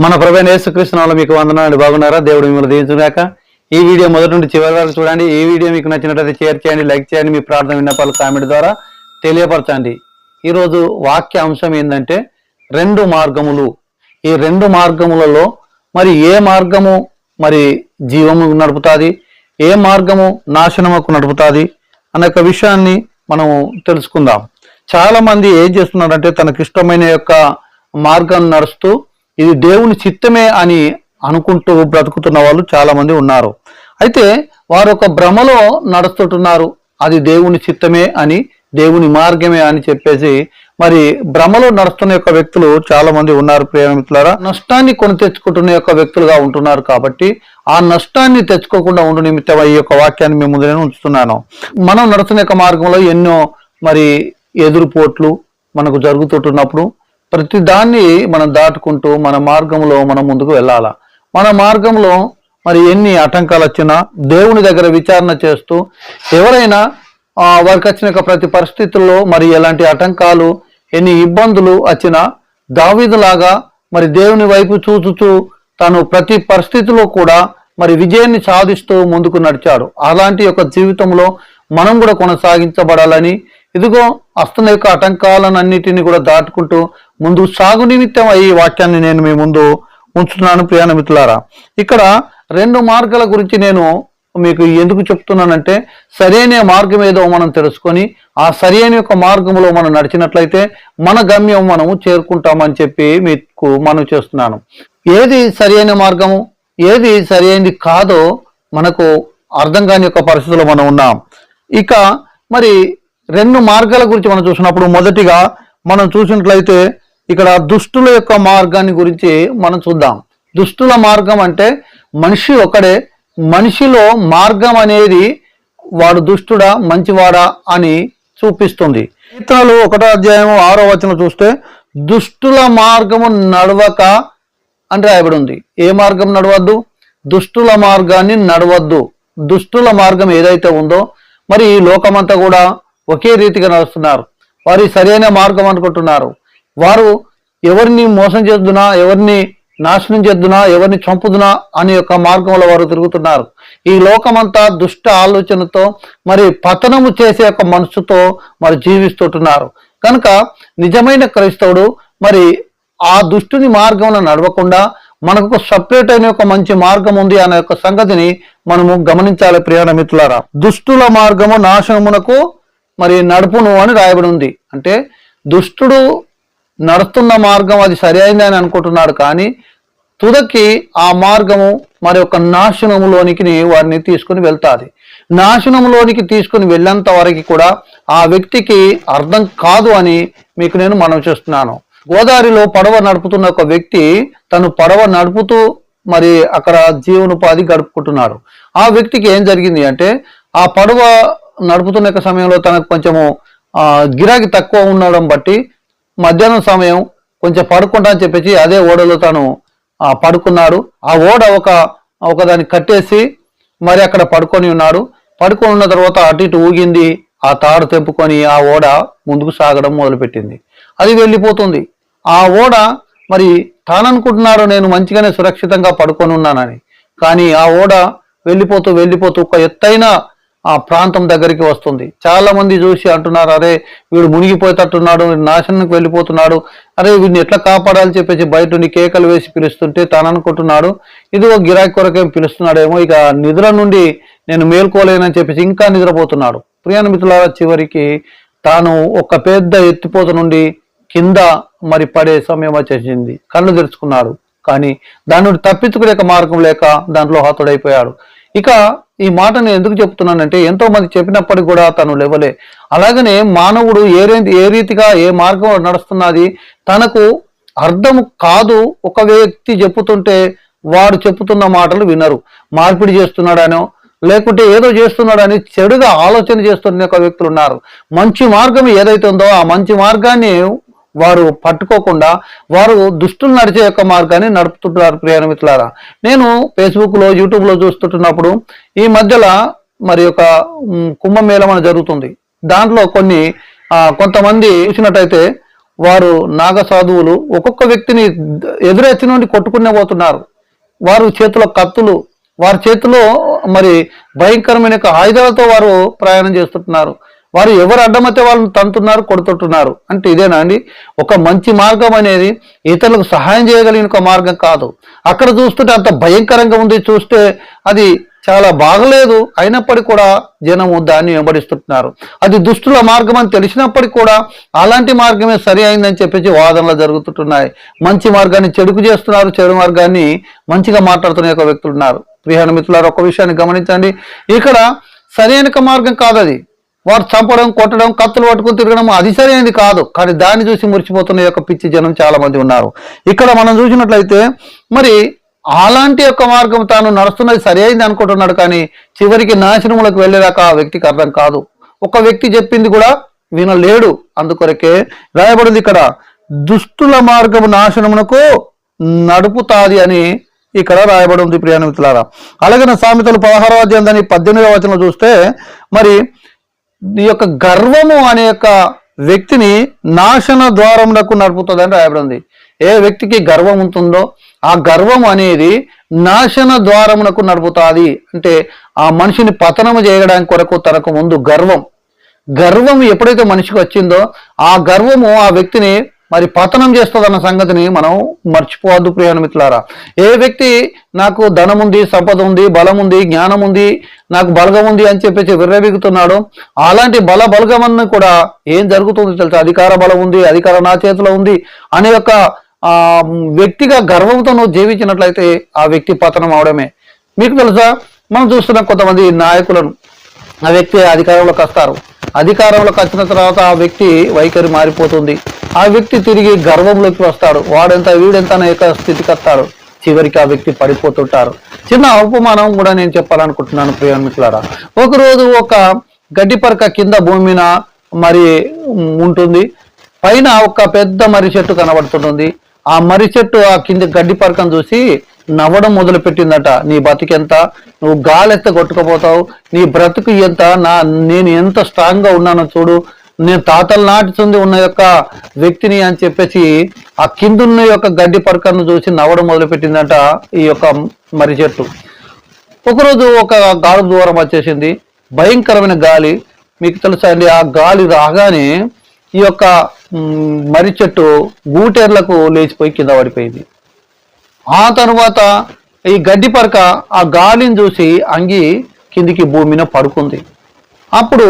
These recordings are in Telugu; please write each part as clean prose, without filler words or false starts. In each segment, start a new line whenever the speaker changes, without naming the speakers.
మన ప్రభువైన యేసుక్రీస్తు నామములో మీకు వందనాలు. బాగున్నారా? దేవుడు మిమ్మల్ని దీవించుగాక. ఈ వీడియో మొదటి నుండి చివరి వరకు చూడండి. ఈ వీడియో మీకు నచ్చినట్లయితే షేర్ చేయండి, లైక్ చేయండి, మీ ప్రార్థన విన్నపాలు కామెంట్ ద్వారా తెలియపరచండి. ఈరోజు వాక్య అంశం ఏంటంటే రెండు మార్గములు. ఈ రెండు మార్గములలో మరి ఏ మార్గము మరి జీవము నడుపుతుంది, ఏ మార్గము నాశనముకు నడుపుతుంది అనే విషయాన్ని మనము తెలుసుకుందాం. చాలా మంది ఏం చేస్తున్నారంటే తనకిష్టమైన యొక్క మార్గం నడుస్తూ ఇది దేవుని చిత్తమే అని అనుకుంటూ బ్రతుకుతున్న వాళ్ళు చాలా మంది ఉన్నారు. అయితే వారు ఒక భ్రమలో నడుస్తుంటున్నారు. అది దేవుని చిత్తమే అని, దేవుని మార్గమే అని చెప్పేసి మరి భ్రమలో నడుస్తున్న యొక్క వ్యక్తులు చాలా మంది ఉన్నారు. ప్రియమిత్రులారా, నష్టాన్ని కొని తెచ్చుకుంటున్న యొక్క వ్యక్తులుగా ఉంటున్నారు. కాబట్టి ఆ నష్టాన్ని తెచ్చుకోకుండా ఉండు నిమిత్తం ఈ యొక్క వాక్యాన్ని మేము ముందు నేను ఉంచుతున్నాను. మనం నడుస్తున్న యొక్క మార్గంలో ఎన్నో మరి ఎదురుపోట్లు మనకు జరుగుతుంటున్నప్పుడు ప్రతి దాన్ని మనం దాటుకుంటూ మన మార్గంలో మనం ముందుకు వెళ్ళాలా. మన మార్గంలో మరి ఎన్ని ఆటంకాలు వచ్చినా దేవుని దగ్గర విచారణ చేస్తూ ఎవరైనా వారికి వచ్చిన ప్రతి పరిస్థితుల్లో మరి ఎలాంటి ఆటంకాలు ఎన్ని ఇబ్బందులు వచ్చినా దావీదులాగా మరి దేవుని వైపు చూచుచూ తను ప్రతి పరిస్థితిలో కూడా మరి విజయాన్ని సాధిస్తూ ముందుకు నడిచాడు. అలాంటి యొక్క జీవితంలో మనం కూడా కొనసాగించబడాలని, ఇదిగో వస్తున్న యొక్క ఆటంకాలన్నిటిని కూడా దాటుకుంటూ ముందు సాగు నిమిత్తం ఈ వాక్యాన్ని నేను మీ ముందు ఉంచుతున్నాను. ప్రియాణ మిత్రులారా, ఇక్కడ రెండు మార్గాల గురించి నేను మీకు ఎందుకు చెప్తున్నానంటే సరైన మార్గం ఏదో మనం తెలుసుకొని ఆ సరైన యొక్క మార్గంలో మనం నడిచినట్లయితే మన గమ్యం మనము చేరుకుంటామని చెప్పి మీకు మనం చేస్తున్నాను. ఏది సరైన మార్గము, ఏది సరైనది కాదో మనకు అర్థం కాని యొక్క పరిస్థితుల్లో మనం ఉన్నాం. ఇక మరి రెండు మార్గాల గురించి మనం చూసినప్పుడు మొదటిగా మనం చూసినట్లయితే ఇక్కడ దుష్టుల యొక్క మార్గాన్ని గురించి మనం చూద్దాం. దుష్టుల మార్గం అంటే మనిషి ఒకడే, మనిషిలో మార్గం అనేది వాడు దుష్టుడా మంచివాడా అని చూపిస్తుంది. కీర్తనలు 1వ అధ్యాయం 6వ వచనం చూస్తే దుష్టుల మార్గము నడవక అని రాయబడి ఉంది. ఏ మార్గం నడవద్దు? దుష్టుల మార్గాన్ని నడవద్దు. దుష్టుల మార్గం ఏదైతే ఉందో మరి ఈ లోకమంతా కూడా ఒకే రీతిగా నడుస్తున్నారు. వారి సరైన మార్గం అనుకుంటున్నారు. వారు ఎవరిని మోసం చేద్దునా, ఎవరిని నాశనం చేద్దునా, ఎవరిని చంపుదునా అనే యొక్క మార్గంలో వారు తిరుగుతున్నారు. ఈ లోకమంతా దుష్ట ఆలోచనతో మరి పతనము చేసే యొక్క మనసుతో మరి జీవిస్తుంటున్నారు. కనుక నిజమైన క్రైస్తవుడు మరి ఆ దుష్టుని మార్గంలో నడవకుండా మనకు సపరేట్ అయిన ఒక మంచి మార్గం ఉంది అనే యొక్క సంగతిని మనము గమనించాలి. ప్రియాణ మిత్రులారా, దుష్టుల మార్గము నాశనమునకు మరి నడుపును అని రాయబడి ఉంది. అంటే దుష్టుడు నడుస్తున్న మార్గం అది సరి అయిందని అనుకుంటున్నాడు, కానీ తుదకి ఆ మార్గము మరి ఒక నాశనములోనికి వారిని తీసుకుని వెళ్తాది. నాశనంలోనికి తీసుకుని వెళ్ళేంత వరకు కూడా ఆ వ్యక్తికి అర్థం కాదు అని మీకు నేను మనవి చేస్తున్నాను. గోదావరిలో పడవ నడుపుతున్న ఒక వ్యక్తి తను పడవ నడుపుతూ మరి అక్కడ జీవనోపాధి గడుపుకుంటున్నాడు. ఆ వ్యక్తికి ఏం జరిగింది అంటే ఆ పడవ నడుపుతున్న సమయంలో తనకు కొంచెము గిరాకీ తక్కువ ఉండడం బట్టి మధ్యాహ్నం సమయం కొంచెం పడుకుంటా అని చెప్పేసి అదే ఓడలో తను పడుకున్నాడు. ఆ ఓడ ఒకదాన్ని కట్టేసి మరి అక్కడ పడుకొని ఉన్నాడు. పడుకొని ఉన్న తర్వాత అటు ఇటు ఊగింది. ఆ తాడు తెంపుకొని ఆ ఓడ ముందుకు సాగడం మొదలుపెట్టింది. అది వెళ్ళిపోతుంది. ఆ ఓడ మరి తాననుకుంటున్నాడు నేను మంచిగానే సురక్షితంగా పడుకొని ఉన్నానని, కానీ ఆ ఓడ వెళ్ళిపోతూ ఒక ఎత్తైన ఆ ప్రాంతం దగ్గరికి వస్తుంది. చాలా మంది చూసి అంటున్నారు, అరే వీడు మునిగిపోయేటట్టున్నాడు, నాశనానికి వెళ్ళిపోతున్నాడు, అరే వీడిని ఎట్లా కాపాడాలని చెప్పేసి బయట నుండి కేకలు వేసి పిలుస్తుంటే తాను అనుకుంటున్నాడు ఇదిగో గిరాకీ కొరకేం పిలుస్తున్నాడేమో, ఇక నిద్ర నుండి నేను మేల్కోలేనని చెప్పేసి ఇంకా నిద్రపోతున్నాడు. ప్రియాణ మిత్రులారా, చివరికి తాను ఒక పెద్ద ఎత్తిపోత నుండి కింద మరి పడే సమయం వచ్చేసింది. కళ్ళు తెరుచుకున్నాడు, కానీ దాని నుండి తప్పించుకునే మార్గం లేక దాంట్లో హతుడైపోయాడు. ఇక ఈ మాట నేను ఎందుకు చెప్తున్నానంటే ఎంతో మంది చెప్పినప్పటికీ కూడా తను లేవలే. అలాగనే మానవుడు ఏ రీతిగా ఏ మార్గం నడుస్తున్నది తనకు అర్థం కాదు. ఒక వ్యక్తి చెప్పుతుంటే వాడు చెప్పుతున్న మాటలు వినరు. మార్పిడి చేస్తున్నాడనో లేకుంటే ఏదో చేస్తున్నాడని చెడుగా ఆలోచన చేస్తున్న ఒక వ్యక్తులు ఉన్నారు. మంచి మార్గం ఏదైతే ఉందో ఆ మంచి మార్గాన్ని వారు పట్టుకోకుండా వారు దుష్టులు నడిచే యొక్క మార్గాన్ని నడుపుతుంటారు. ప్రియాణ మిత్రులారా, నేను ఫేస్బుక్లో యూట్యూబ్లో చూస్తుంటున్నప్పుడు ఈ మధ్యలో మరి ఒక కుంభమేళం అని జరుగుతుంది. దాంట్లో కొంతమంది చూసినట్టయితే వారు నాగ సాధువులు ఒక్కొక్క వ్యక్తిని ఎదురెత్తి నుండి కొట్టుకునే పోతున్నారు. వారు చేతిలో కత్తులు, వారి చేతిలో మరి భయంకరమైన ఆయుధాలతో వారు ప్రయాణం చేస్తుంటున్నారు. వారు ఎవరు అడ్డమైతే వాళ్ళని తంతున్నారు, కొడుతుంటున్నారు. అంటే ఇదేనా అండి ఒక మంచి మార్గం అనేది? ఇతరులకు సహాయం చేయగలిగిన ఒక మార్గం కాదు. అక్కడ చూస్తుంటే అంత భయంకరంగా ఉంది, చూస్తే అది చాలా బాగలేదు. అయినప్పటికీ కూడా జనము దాన్ని వెంబడిస్తుంటున్నారు. అది దుష్టుల మార్గం అని తెలిసినప్పటికీ కూడా అలాంటి మార్గమే సరి అయిందని చెప్పేసి వాదనలు జరుగుతుంటున్నాయి. మంచి మార్గాన్ని చెడుకు చేస్తున్నారు, చెడు మార్గాన్ని మంచిగా మాట్లాడుతున్న యొక్క వ్యక్తులు ఉన్నారు. ప్రియమైన మిత్రులారా, ఒక విషయాన్ని గమనించండి. ఇక్కడ సరైన మార్గం కాదు అది. వారు చంపడం, కొట్టడం, కత్తులు పట్టుకుని తిరగడం అది సరైనది కాదు. కానీ దాన్ని చూసి మురిచిపోతున్న యొక్క పిచ్చి జనం చాలా మంది ఉన్నారు. ఇక్కడ మనం చూసినట్లయితే మరి అలాంటి యొక్క మార్గం తాను నడుస్తున్నది సరి అయింది అనుకుంటున్నాడు, కానీ చివరికి నాశనములకు వెళ్ళేదాకా ఆ వ్యక్తికి అర్థం కాదు. ఒక వ్యక్తి చెప్పింది కూడా వినలేడు. అందుకొరకే రాయబడింది ఇక్కడ, దుష్టుల మార్గము నాశనమునకు నడుపుతాది అని ఇక్కడ రాయబడి ఉంది. ప్రియమైన మిత్రులారా, అలాగే సామెతలు 16వ అధ్యాయం దాని 18వ వచనంలో చూస్తే మరి ఈ యొక్క గర్వము అనే యొక్క వ్యక్తిని నాశన ద్వారమునకు నడుపుతుందని రాయబడి ఉంది. ఏ వ్యక్తికి గర్వం ఉంటుందో ఆ గర్వం అనేది నాశన ద్వారమునకు నడుపుతాది. అంటే ఆ మనిషిని పతనము చేయడానికి కొరకు తనకు ముందు గర్వం ఎప్పుడైతే మనిషికి వచ్చిందో ఆ గర్వము ఆ వ్యక్తిని మరి పతనం చేస్తుందన్న సంగతిని మనం మర్చిపోవద్దు. ప్రియమైన మిత్రులారా, ఏ వ్యక్తి నాకు ధనం ఉంది, సంపద ఉంది, బలం ఉంది, జ్ఞానం ఉంది, నాకు బలగం ఉంది అని చెప్పేసి విర్రబీగుతున్నాడు, అలాంటి బలగమన్ని కూడా ఏం జరుగుతుందో తెలుసా? అధికార బలం ఉంది, అధికారం నా చేతిలో ఉంది అనే యొక్క వ్యక్తిగా గర్వంతో నువ్వు జీవించినట్లయితే ఆ వ్యక్తి పతనం అవడమే. మీకు తెలుసా, మనం చూస్తున్నాం కొంతమంది నాయకులను, ఆ వ్యక్తి అధికారంలోకి వస్తారు, అధికారంలోకి వచ్చిన తర్వాత ఆ వ్యక్తి వైఖరి మారిపోతుంది. ఆ వ్యక్తి తిరిగి గర్వంలోకి వస్తాడు. వాడెంత వీడెంత అనే యొక్క స్థితికి వస్తాడు. చివరికి ఆ వ్యక్తి పడిపోతుంటారు. చిన్న ఉపమానం కూడా నేను చెప్పాలనుకుంటున్నాను ప్రియమైన మిత్రులారా. ఒకరోజు ఒక గడ్డి పరక కింద భూమి మీద మరి ఉంటుంది, పైన ఒక పెద్ద మర్రి చెట్టు కనబడుతుంటుంది. ఆ మర్రి చెట్టు ఆ కింద గడ్డి పరకను చూసి నవ్వడం మొదలు పెట్టిందట. నీ బతుకెంత, నువ్వు గాలెత్త కొట్టుకుపోతావు, నీ బ్రతుకు ఎంత, నేను ఎంత స్ట్రాంగ్ గా ఉన్నానో చూడు, నేను తాతల నాటుతుంది ఉన్న యొక్క వ్యక్తిని అని చెప్పేసి ఆ కిందున్న యొక్క గడ్డి పరకను చూసి నవ్వడం మొదలు పెట్టిందట ఈ యొక్క మర్రి చెట్టు. ఒకరోజు ఒక గాలి దూరం వచ్చేసింది, భయంకరమైన గాలి. మీకు తెలుసా అండి, ఆ గాలి రాగానే ఈ యొక్క మర్రి చెట్టు గూటేర్లకు లేచిపోయి కింద పడిపోయింది. ఆ తర్వాత ఈ గడ్డి పరక ఆ గాలిని చూసి అంగి కిందికి భూమిన పడుకుంది. అప్పుడు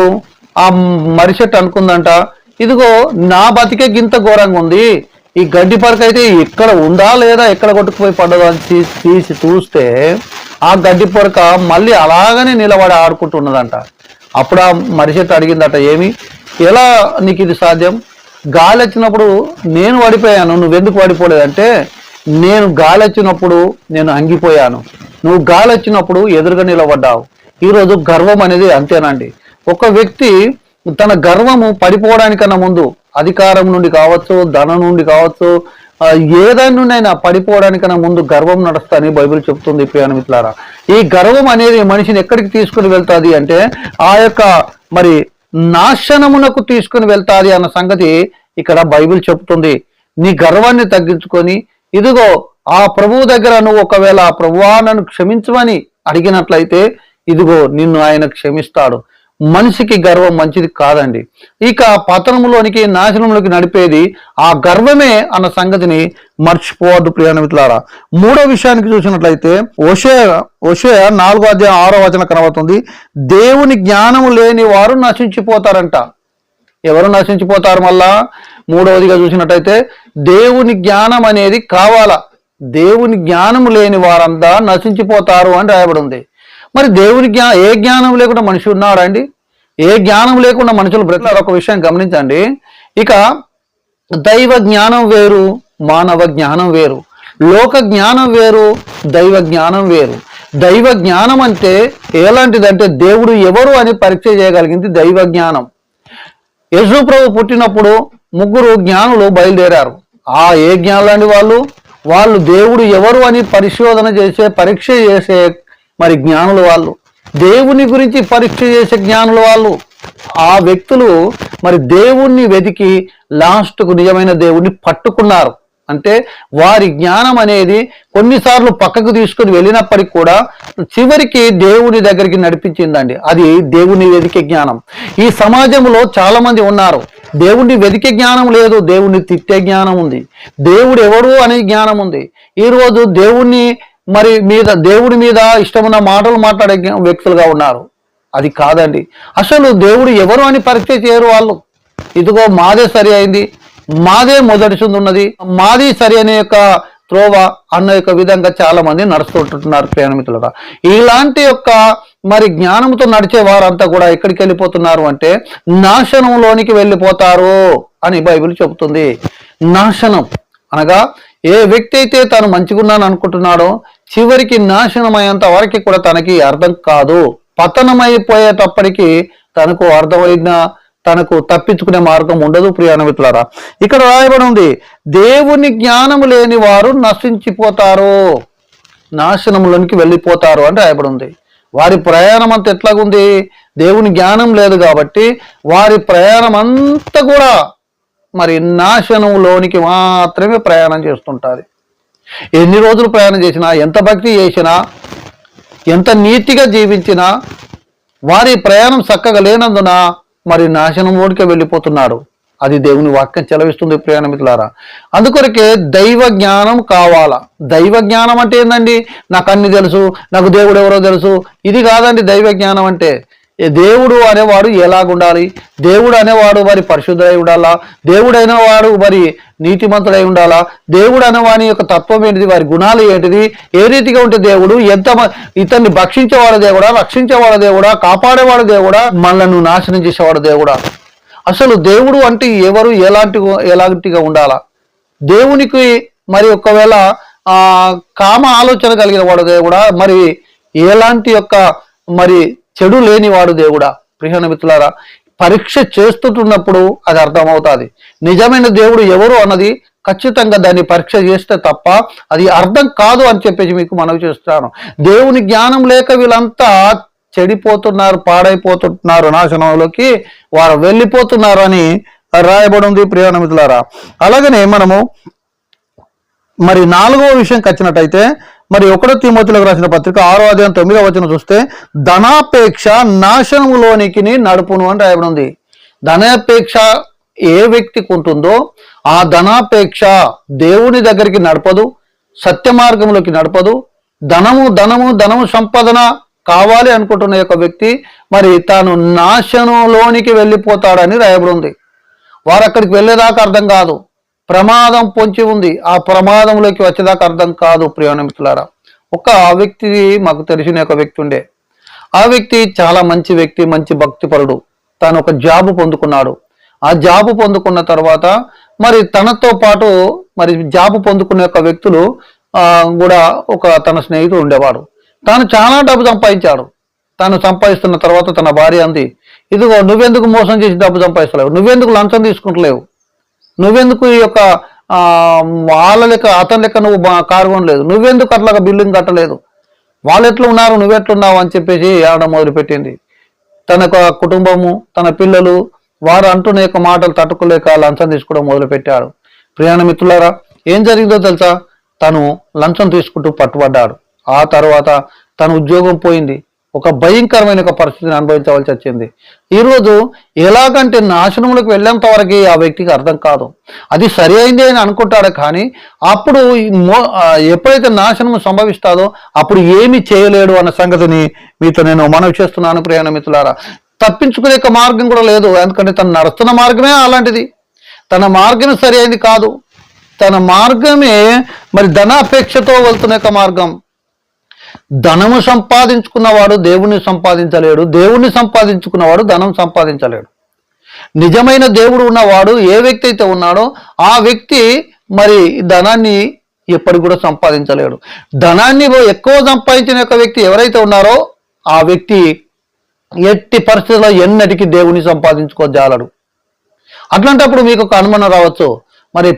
ఆ మర్రి చెట్టు అనుకుందంట, ఇదిగో నా బతికే గింత ఘోరంగా ఉంది, ఈ గడ్డి పరక అయితే ఎక్కడ ఉందా లేదా ఎక్కడ కొట్టుకుపోయి పడ్డదో అని తీసి చూస్తే ఆ గడ్డి పరక మళ్ళీ అలాగనే నిలబడి ఆడుకుంటున్నదంట. అప్పుడు ఆ మర్రి చెట్టు అడిగిందట, ఏమి, ఎలా నీకు ఇది సాధ్యం? గాలి వచ్చినప్పుడు నేను పడిపోయాను, నువ్వెందుకు పడిపోలేదంటే, నేను గాలి వచ్చినప్పుడు నేను అంగిపోయాను, నువ్వు గాలి వచ్చినప్పుడు ఎదురుగా నిలబడ్డావు. ఈరోజు గర్వం అనేది అంతేనండి. ఒక వ్యక్తి తన గర్వము పడిపోవడానికన్నా ముందు, అధికారం నుండి కావచ్చు, ధనం నుండి కావచ్చు, ఏదాని నుండి అయినా పడిపోవడానికన్నా ముందు గర్వం నడుస్తుందని బైబిల్ చెప్తుంది. ప్రియమైన మిత్రులారా, ఈ గర్వం అనేది మనిషిని ఎక్కడికి తీసుకుని వెళ్తాది అంటే ఆ యొక్క మరి నాశనమునకు తీసుకుని వెళ్తాది అన్న సంగతి ఇక్కడ బైబిల్ చెప్తుంది. నీ గర్వాన్ని తగ్గించుకొని ఇదిగో ఆ ప్రభువు దగ్గర నువ్వు ఒకవేళ ప్రభువా నన్ను క్షమించమని అడిగినట్లయితే ఇదిగో నిన్ను ఆయన క్షమిస్తాడు. మనిషికి గర్వం మంచిది కాదండి. ఇక పతనములోనికి నాశనంలోకి నడిపేది ఆ గర్వమే అన్న సంగతిని మర్చిపోవద్దు ప్రియమైన మిత్రులారా. మూడో విషయానికి చూసినట్లయితే హోషేయ 4వ అధ్యాయం 6వ వచనం కనబడుతుంది. దేవుని జ్ఞానము లేని వారు నశించిపోతారంట. ఎవరు నశించిపోతారు? మళ్ళా మూడవదిగా చూసినట్టయితే దేవుని జ్ఞానం అనేది కావాలా, దేవుని జ్ఞానం లేని వారంతా నశించిపోతారు అని రాయబడి ఉంది. మరి దేవుని ఏ జ్ఞానం లేకుండా మనిషి ఉన్నాడండి? ఏ జ్ఞానం లేకుండా మనుషులు బ్రతుకుతారు? ఒక విషయం గమనించండి. ఇక దైవ జ్ఞానం వేరు, మానవ జ్ఞానం వేరు, లోక జ్ఞానం వేరు, దైవ జ్ఞానం వేరు. దైవ జ్ఞానం అంటే ఎలాంటిదంటే దేవుడు ఎవరు అని పరీక్ష చేయగలిగింది దైవ జ్ఞానం. యేసు ప్రభు పుట్టినప్పుడు 3 జ్ఞానులు బయలుదేరారు. ఏ జ్ఞానులండి వాళ్ళు దేవుడు ఎవరు అని పరిశోధన చేసే, పరీక్ష చేసే మరి జ్ఞానులు వాళ్ళు. దేవుని గురించి పరీక్ష చేసే జ్ఞానులు వాళ్ళు. ఆ వ్యక్తులు మరి దేవుణ్ణి వెతికి లాస్ట్కు నిజమైన దేవుణ్ణి పట్టుకున్నారు. అంటే వారి జ్ఞానం అనేది కొన్నిసార్లు పక్కకు తీసుకుని వెళ్ళినప్పటికీ కూడా చివరికి దేవుని దగ్గరికి నడిపించిందండి. అది దేవుని వెతికే జ్ఞానం. ఈ సమాజంలో చాలా మంది ఉన్నారు, దేవుణ్ణి వెతికే జ్ఞానం లేదు, దేవుణ్ణి తిట్టే జ్ఞానం ఉంది, దేవుడు ఎవడు అనే జ్ఞానం ఉంది. ఈరోజు దేవుడి మీద ఇష్టమున్న మాటలు మాట్లాడే వ్యక్తులుగా ఉన్నారు. అది కాదండి. అసలు దేవుడు ఎవరు అని పరీక్ష చేయరు వాళ్ళు. ఇదిగో మాదే సరి అయింది, మాదే మొదటి ఉన్నది, మాది సరి అనే యొక్క త్రోవ అన్న యొక్క విధంగా చాలా మంది నడుస్తుంటున్నారు ప్రియమిత్రులుగా. ఇలాంటి యొక్క జ్ఞానంతో నడిచే వారంతా కూడా ఎక్కడికి వెళ్ళిపోతున్నారు అంటే నాశనంలోనికి వెళ్ళిపోతారు అని బైబిల్ చెబుతుంది. నాశనం అనగా ఏ వ్యక్తి అయితే తాను మంచిగున్నాను అనుకుంటున్నాడో చివరికి నాశనం అయ్యేంత వరకు కూడా తనకి అర్థం కాదు. పతనమైపోయేటప్పటికి తనకు అర్థమైన తనకు తప్పించుకునే మార్గం ఉండదు ప్రియానమిత్రులారా. ఇక్కడ రాయబడి ఉంది, దేవుని జ్ఞానం లేని వారు నశించిపోతారు, నాశనంలోనికి వెళ్ళిపోతారు అని రాయబడి ఉంది. వారి ప్రయాణం అంతా ఎట్లాగుంది? దేవుని జ్ఞానం లేదు కాబట్టి వారి ప్రయాణం అంతా కూడా నాశనంలోనికి మాత్రమే ప్రయాణం చేస్తుంటుంది. ఎన్ని రోజులు ప్రయాణం చేసినా, ఎంత భక్తి చేసినా, ఎంత నీతిగా జీవించినా వారి ప్రయాణం చక్కగా లేనందున నాశనంలోనికి వెళ్ళిపోతున్నాడు. అది దేవుని వాక్యం చెలవిస్తుంది ప్రియమిత్రులారా. అందుకొరకే దైవ జ్ఞానం కావాలా. దైవ జ్ఞానం అంటే ఏందండి? నాకు అన్ని తెలుసు, నాకు దేవుడు ఎవరో తెలుసు, ఇది కాదండి దైవ జ్ఞానం అంటే. దేవుడు అనేవాడు ఎలాగుండాలి, దేవుడు అనేవాడు పరిశుద్ధుడై ఉండాలా, దేవుడు అనేవాడు నీతిమంతుడై ఉండాలా, దేవుడు అనేవాని యొక్క తత్వం ఏంటిది, వారి గుణాలు ఏంటిది, ఏ రీతిగా ఉంటే దేవుడు, ఇతన్ని భక్షించేవాడు దేవుడా, రక్షించేవాడు దేవుడా, కాపాడేవాడు దేవుడా, మనల్ని నాశనం చేసేవాడు దేవుడా. అసలు దేవుడు అంటే ఎవరు, ఎలాంటిగా ఉండాలా? దేవునికి ఒకవేళ కామ ఆలోచన కలిగిన వాడు దేవుడా, ఎలాంటి యొక్క చెడు లేనివాడు దేవుడా? ప్రియమిత్రులారా, పరీక్ష చేస్తున్నప్పుడు అది అర్థమవుతుంది. నిజమైన దేవుడు ఎవరు అన్నది ఖచ్చితంగా దాన్ని పరీక్ష చేస్తే తప్ప అది అర్థం కాదు అని చెప్పేసి మీకు మనవి చేస్తాను. దేవుని జ్ఞానం లేక వీళ్ళంతా చెడిపోతున్నారు, పాడైపోతున్నారు, నాశనంలోకి వారు వెళ్ళిపోతున్నారు అని రాయబడి ఉంది ప్రియమిత్రులారా. అలాగనే మనము 4వ విషయం వచ్చినట్టయితే 1 తిమోతిలకు రాసిన పత్రిక 6వ అధ్యాయం 9వ వచనం చూస్తే ధనాపేక్ష నాశనములోనికి నడుపును అని రాయబడి ఉంది. ధనాపేక్ష ఏ వ్యక్తికి ఉంటుందో ఆ ధనాపేక్ష దేవుని దగ్గరికి నడపదు, సత్య మార్గంలోకి నడపదు. ధనము సంపాదన కావాలి అనుకుంటున్న యొక్క వ్యక్తి తాను నాశనంలోనికి వెళ్ళిపోతాడని రాయబడి ఉంది. వారు అక్కడికి వెళ్ళేదాకా అర్థం కాదు, ప్రమాదం పొంచి ఉంది, ఆ ప్రమాదంలోకి వచ్చేదాకా అర్థం కాదు ప్రియమిత్రులారా. ఒక వ్యక్తి మాకు తెలిసిన ఒక వ్యక్తి ఉండే. ఆ వ్యక్తి చాలా మంచి వ్యక్తి, మంచి భక్తిపరుడు. తాను ఒక జాబ్ పొందుకున్నాడు. ఆ జాబ్ పొందుకున్న తర్వాత తనతో పాటు జాబ్ పొందుకునే యొక్క వ్యక్తులు కూడా తన స్నేహితుడు ఉండేవాడు. తాను చాలా డబ్బు సంపాదించాడు. తాను సంపాదిస్తున్న తర్వాత తన భార్య అంది, ఇదిగో నువ్వెందుకు మోసం చేసి డబ్బు సంపాదిస్తలేవు, నువ్వెందుకు లంచం తీసుకుంటలేవు, నువ్వెందుకు ఈ యొక్క వాళ్ళ లెక్క అతని లెక్క నువ్వు కారు కొనలేదు, నువ్వెందుకు అట్లాగా బిల్డింగ్ కట్టలేదు, వాళ్ళు ఎట్లా ఉన్నారు నువ్వెట్లున్నావు అని చెప్పేసి ఏడడం మొదలుపెట్టింది. తన కుటుంబము, తన పిల్లలు వారు అంటున్న యొక్క మాటలు తట్టుకోలేక లంచం తీసుకోవడం మొదలుపెట్టాడు. ప్రియమిత్రులారా, ఏం జరిగిందో తెలుసా? తను లంచం తీసుకుంటూ పట్టుబడ్డాడు. ఆ తర్వాత తన ఉద్యోగం పోయింది. ఒక భయంకరమైన ఒక పరిస్థితిని అనుభవించవలసి వచ్చింది. ఈరోజు ఎలాగంటే నాశనంలోకి వెళ్ళేంత వరకు ఆ వ్యక్తికి అర్థం కాదు. అది సరి అయింది అని అనుకుంటాడు, కానీ అప్పుడు ఎప్పుడైతే నాశనం సంభవిస్తాదో అప్పుడు ఏమి చేయలేడు అన్న సంగతిని మీతో నేను మనవి చేస్తున్నాను ప్రియమిత్రులారా. తప్పించుకునే మార్గం కూడా లేదు, ఎందుకంటే తను నడుస్తున్న మార్గమే అలాంటిది. తన మార్గం సరి అయింది కాదు, తన మార్గమే ధనాపేక్షతో వెళ్తున్న మార్గం. ధనము సంపాదించుకున్నవాడు దేవుణ్ణి సంపాదించలేడు, దేవుణ్ణి సంపాదించుకున్నవాడు ధనం సంపాదించలేడు. నిజమైన దేవుడు ఉన్నవాడు ఏ వ్యక్తి అయితే ఉన్నాడో ఆ వ్యక్తి ధనాన్ని ఎప్పటికి కూడా సంపాదించలేడు. ధనాన్ని ఎక్కువ సంపాదించిన యొక్క వ్యక్తి ఎవరైతే ఉన్నారో ఆ వ్యక్తి ఎట్టి పరిస్థితుల్లో ఎన్నటికీ దేవుని సంపాదించుకోజాలడు. అట్లాంటప్పుడు మీకు ఒక అనుమానం రావచ్చు,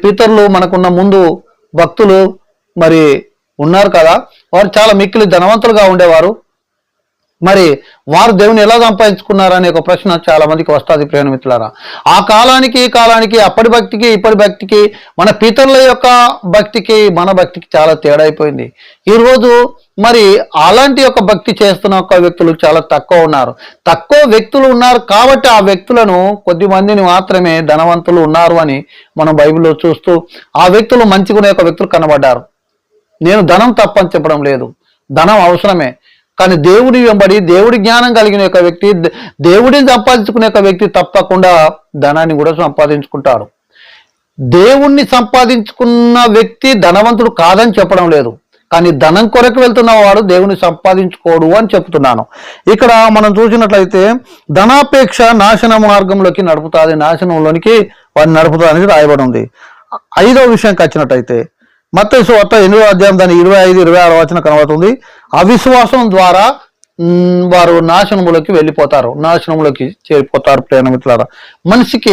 పితరులు మనకున్న ముందు భక్తులు ఉన్నారు కదా, వారు చాలా మిక్కిలి ధనవంతులుగా ఉండేవారు. మరి వారు దేవుని ఎలా సంపాదించుకున్నారనే ఒక ప్రశ్న చాలా మందికి వస్తుంది ప్రియ మిత్రులారా. ఆ కాలానికి ఈ కాలానికి, అప్పటి భక్తికి ఇప్పటి భక్తికి, మన పితరుల యొక్క భక్తికి మన భక్తికి చాలా తేడా అయిపోయింది. ఈరోజు మరి అలాంటి యొక్క భక్తి చేస్తున్న ఒక వ్యక్తులు చాలా తక్కువ ఉన్నారు. తక్కువ వ్యక్తులు ఉన్నారు కాబట్టి ఆ వ్యక్తులను కొద్ది మందిని మాత్రమే ధనవంతులు ఉన్నారు అని మనం బైబిల్లో చూస్తూ ఆ వ్యక్తులు మంచిగునే ఒక వ్యక్తులు కనబడ్డారు. నేను ధనం తప్పని చెప్పడం లేదు, ధనం అవసరమే. కానీ దేవుడి వెంబడి దేవుడి జ్ఞానం కలిగిన ఒక వ్యక్తి, దేవుడిని సంపాదించుకునే ఒక వ్యక్తి తప్పకుండా ధనాన్ని కూడా సంపాదించుకుంటాడు. దేవుణ్ణి సంపాదించుకున్న వ్యక్తి ధనవంతుడు కాదని చెప్పడం లేదు, కానీ ధనం కొరకు వెళ్తున్న వాడు దేవుని సంపాదించుకోడు అని చెప్తున్నాను. ఇక్కడ మనం చూసినట్లయితే ధనాపేక్ష నాశన మార్గంలోకి నడుపుతుంది, నాశనంలోనికి వాడిని నడుపుతుంది అనేది రాయబడి ఉంది. 5వ విషయంకి వచ్చినట్టయితే మత్తయి సువార్త 8వ అధ్యాయం దాని 25-26 వచనం కనబడుతుంది. అవిశ్వాసం ద్వారా వారు నాశనములోకి వెళ్ళిపోతారు, నాశనములోకి చేరిపోతారు. ప్రేమితులారా, మనిషికి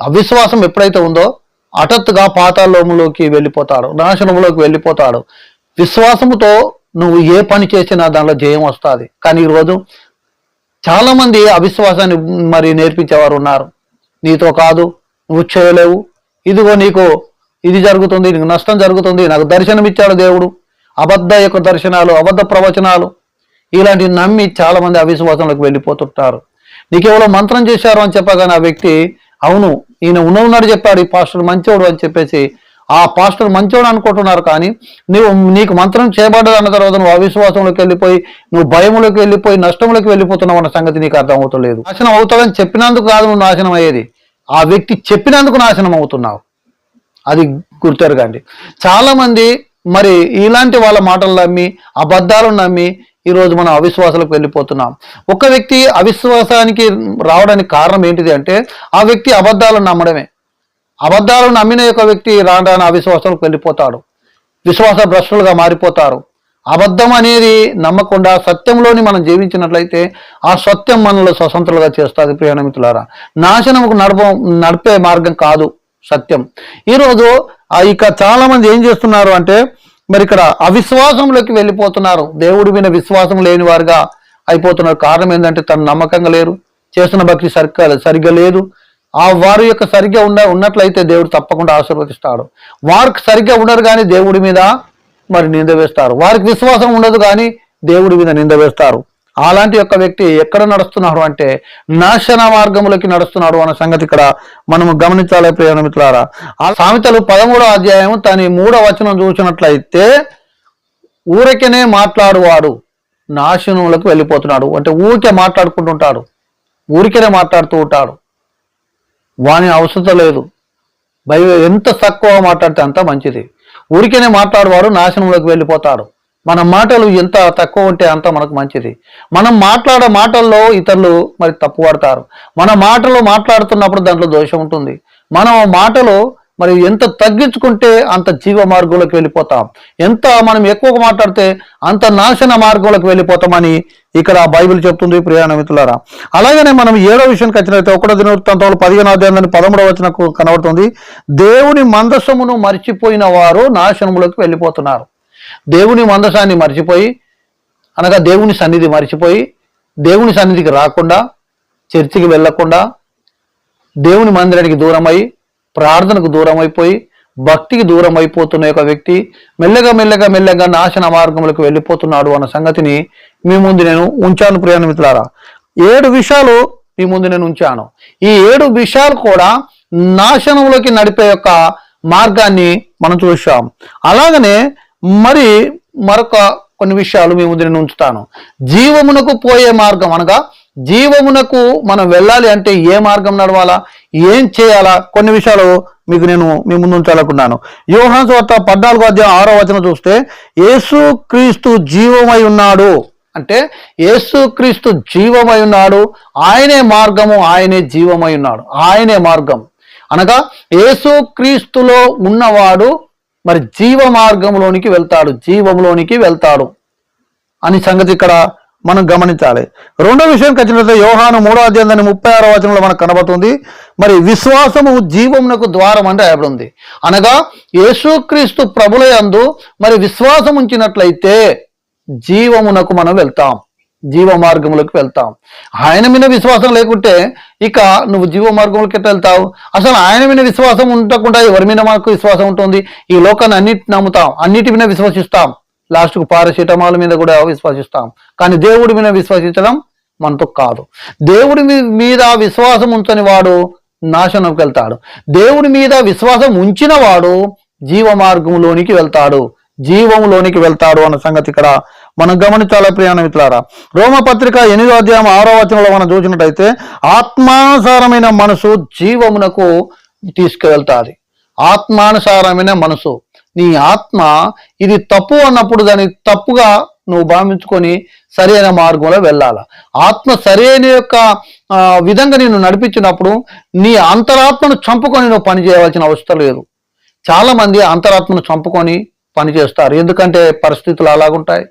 అవిశ్వాసం ఎప్పుడైతే ఉందో హఠాత్తుగా పాతాళంలోకి వెళ్ళిపోతాడు, నాశనంలోకి వెళ్ళిపోతాడు. విశ్వాసముతో నువ్వు ఏ పని చేసినా దానిలో జయం వస్తుంది. కానీ ఈరోజు చాలా మంది అవిశ్వాసాన్ని మరి నేర్పించేవారు ఉన్నారు. నీతో కాదు, నువ్వు చేయలేవు, ఇదిగో నీకు ఇది జరుగుతుంది, నీకు నష్టం జరుగుతుంది, నాకు దర్శనం ఇచ్చాడు దేవుడు, అబద్ధ యొక్క దర్శనాలు, అబద్ధ ప్రవచనాలు, ఇలాంటివి నమ్మి చాలా మంది అవిశ్వాసంలోకి వెళ్ళిపోతుంటారు. నీకేవలో మంత్రం చేశారు అని చెప్పగానే ఆ వ్యక్తి అవును ఈయన ఉన్నది చెప్పాడు, ఈ పాస్టర్ మంచోడు అని చెప్పేసి ఆ పాస్టర్ మంచోడు అనుకుంటున్నారు. కానీ నీకు మంత్రం చేయబడ్డది అన్న తర్వాత నువ్వు అవిశ్వాసంలోకి వెళ్ళిపోయి, నువ్వు భయంలోకి వెళ్ళిపోయి, నష్టంలోకి వెళ్ళిపోతున్నావు అన్న సంగతి నీకు అర్థం అవుతలేదు. నాశనం అవుతావని చెప్పినందుకు కాదు నువ్వు నాశనం అయ్యేది, ఆ వ్యక్తి చెప్పినందుకు నాశనం అవుతున్నావు. అది గుర్తెరగండి. చాలా మంది మరి ఇలాంటి వాళ్ళ మాటలు నమ్మి, అబద్ధాలను నమ్మి ఈరోజు మనం అవిశ్వాసాలకు వెళ్ళిపోతున్నాం. ఒక వ్యక్తి అవిశ్వాసానికి రావడానికి కారణం ఏంటిది అంటే ఆ వ్యక్తి అబద్ధాలను నమ్మడమే. అబద్ధాలను నమ్మిన యొక్క వ్యక్తి రాను అవిశ్వాసాలకు వెళ్ళిపోతాడు, విశ్వాస భ్రష్టులుగా మారిపోతారు. అబద్ధం అనేది నమ్మకుండా సత్యంలోని మనం జీవించినట్లయితే ఆ సత్యం మనలో స్వతంత్రులుగా చేస్తుంది. ప్రియమిత్రులారా, నాశనముకు నడిపే మార్గం కాదు సత్యం. ఈరోజు ఇక చాలా మంది ఏం చేస్తున్నారు అంటే మరి ఇక్కడ అవిశ్వాసంలోకి వెళ్ళిపోతున్నారు, దేవుడి మీద విశ్వాసం లేని వారుగా అయిపోతున్నారు. కారణం ఏంటంటే తను నమ్మకంగా లేరు, చేస్తున్న భక్తి సరిగ్గా లేదు. ఆ వారి యొక్క సరిగ్గా ఉన్నట్లయితే దేవుడు తప్పకుండా ఆశీర్వదిస్తాడు. వారికి సరిగ్గా ఉండరు కానీ దేవుడి మీద మరి నింద వేస్తారు, వారికి విశ్వాసం ఉండదు కానీ దేవుడి మీద నింద వేస్తారు. అలాంటి యొక్క వ్యక్తి ఎక్కడ నడుస్తున్నాడు అంటే నాశన మార్గములకి నడుస్తున్నాడు అన్న సంగతి ఇక్కడ మనము గమనించాలి ప్రియమిత్రులారా. ఆ సామెతలు 13వ అధ్యాయం దాని 3వ వచనం చూసినట్లయితే ఊరికనే మాట్లాడువాడు నాశనములకు వెళ్ళిపోతున్నాడు. అంటే ఊరికే మాట్లాడుకుంటుంటాడు, ఊరికనే మాట్లాడుతూ ఉంటాడు, వాని అవసరం లేదు. ఎంత తక్కువ మాట్లాడితే అంత మంచిది. ఊరికనే మాట్లాడువాడు నాశనంలోకి వెళ్ళిపోతాడు. మన మాటలు ఎంత తక్కువ ఉంటే అంత మనకు మంచిది. మనం మాట్లాడే మాటల్లో ఇతరులు మరి తప్పు పడతారు. మన మాటలు మాట్లాడుతున్నప్పుడు దాంట్లో దోషం ఉంటుంది. మనం మాటలు మరి ఎంత తగ్గించుకుంటే అంత జీవ మార్గంలోకి వెళ్ళిపోతాం, ఎంత మనం ఎక్కువగా మాట్లాడితే అంత నాశన మార్గంలోకి వెళ్ళిపోతామని ఇక్కడ బైబిల్ చెప్తుంది ప్రియమిత్రులారా. అలాగనే మనం 7వ విషయానికి వచ్చినట్లయితే 1 దినవృత్తాంతములు 15వ అధ్యాయం 13వ వచనం కనబడుతుంది. దేవుని మందసమును మర్చిపోయిన వారు నాశనములోకి వెళ్ళిపోతున్నారు. దేవుని మందసాన్ని మర్చిపోయి, అనగా దేవుని సన్నిధి మర్చిపోయి, దేవుని సన్నిధికి రాకుండా, చర్చికి వెళ్లకుండా, దేవుని మందిరానికి దూరమై, ప్రార్థనకు దూరం అయిపోయి, భక్తికి దూరం అయిపోతున్న ఒక వ్యక్తి మెల్లగా నాశన మార్గములకు వెళ్ళిపోతున్నాడు అన్న సంగతిని మీ ముందు నేను ఉంచాను ప్రియమిత్రులారా. 7 విషయాలు మీ ముందు నేను ఉంచాను. ఈ 7 విషయాలు కూడా నాశనంలోకి నడిపే యొక్క మార్గాన్ని మనం చూసాం. అలాగనే మరి మరొక కొన్ని విషయాలు మీ ముందు నేను ఉంచుతాను. జీవమునకు పోయే మార్గం, అనగా జీవమునకు మనం వెళ్ళాలి అంటే ఏ మార్గం నడవాలా, ఏం చేయాలా, కొన్ని విషయాలు మీకు నేను మీ ముందు ఉంచాలనుకున్నాను. యోహాను సువార్త 14వ అధ్యాయం 6వ వచనం చూస్తే యేసుక్రీస్తు జీవమై ఉన్నాడు అంటే యేసుక్రీస్తు జీవమై ఉన్నాడు, ఆయనే మార్గము, ఆయనే జీవమై ఉన్నాడు, ఆయనే మార్గం. అనగా యేసుక్రీస్తులో ఉన్నవాడు మరి జీవ మార్గంలోనికి వెళ్తాడు, జీవంలోనికి వెళ్తాడు అని సంగతి ఇక్కడ మనం గమనించాలి. 2వ విషయం ఖచ్చితంగా యోహాను 3వ అధ్యాయం 36వ వచనంలో మనకు కనబడుతుంది. మరి విశ్వాసము జీవమునకు ద్వారం అంటే ఉంది. అనగా యేసుక్రీస్తు ప్రభుల యందు మరి విశ్వాసం ఉంచినట్లయితే జీవమునకు మనం వెళ్తాం, జీవ మార్గంలోకి వెళ్తాం. ఆయన మీద విశ్వాసం లేకుంటే ఇక నువ్వు జీవ మార్గంలోకి ఎట్లా వెళ్తావు? అసలు ఆయన మీద విశ్వాసం ఉండకుండా ఎవరి మీద మనకు విశ్వాసం ఉంటుంది? ఈ లోకాన్ని అన్నిటిని నమ్ముతాం, అన్నిటి మీద విశ్వసిస్తాం, లాస్ట్కు పారాసిటమాల్ మీద కూడా విశ్వసిస్తాం. కానీ దేవుడి మీద విశ్వసించడం మనతో కాదు. దేవుడి మీద విశ్వాసం ఉంచని వాడు నాశనంకి వెళ్తాడు. దేవుడి మీద విశ్వాసం ఉంచిన వాడు జీవ మార్గంలోనికి వెళ్తాడు, జీవంలోనికి వెళ్తాడు అన్న సంగతి ఇక్కడ మనం గమనించాలి ప్రియ మిత్రులారా. రోమపత్రిక 8వ అధ్యాయం 6వ వచనంలో మనం చూసినట్టయితే ఆత్మానుసారమైన మనసు జీవమునకు తీసుకువెళ్తాది. ఆత్మానుసారమైన మనసు, నీ ఆత్మ ఇది తప్పు అన్నప్పుడు దాన్ని తప్పుగా నువ్వు భావించుకొని సరైన మార్గంలో వెళ్ళాల. ఆత్మ సరైన యొక్క విధంగా నేను నడిపించినప్పుడు నీ అంతరాత్మను చంపుకొని నువ్వు పని చేయవలసిన అవసరం లేదు. చాలా మంది అంతరాత్మను చంపుకొని పని చేస్తారు. ఎందుకంటే పరిస్థితులు అలాగుంటాయి.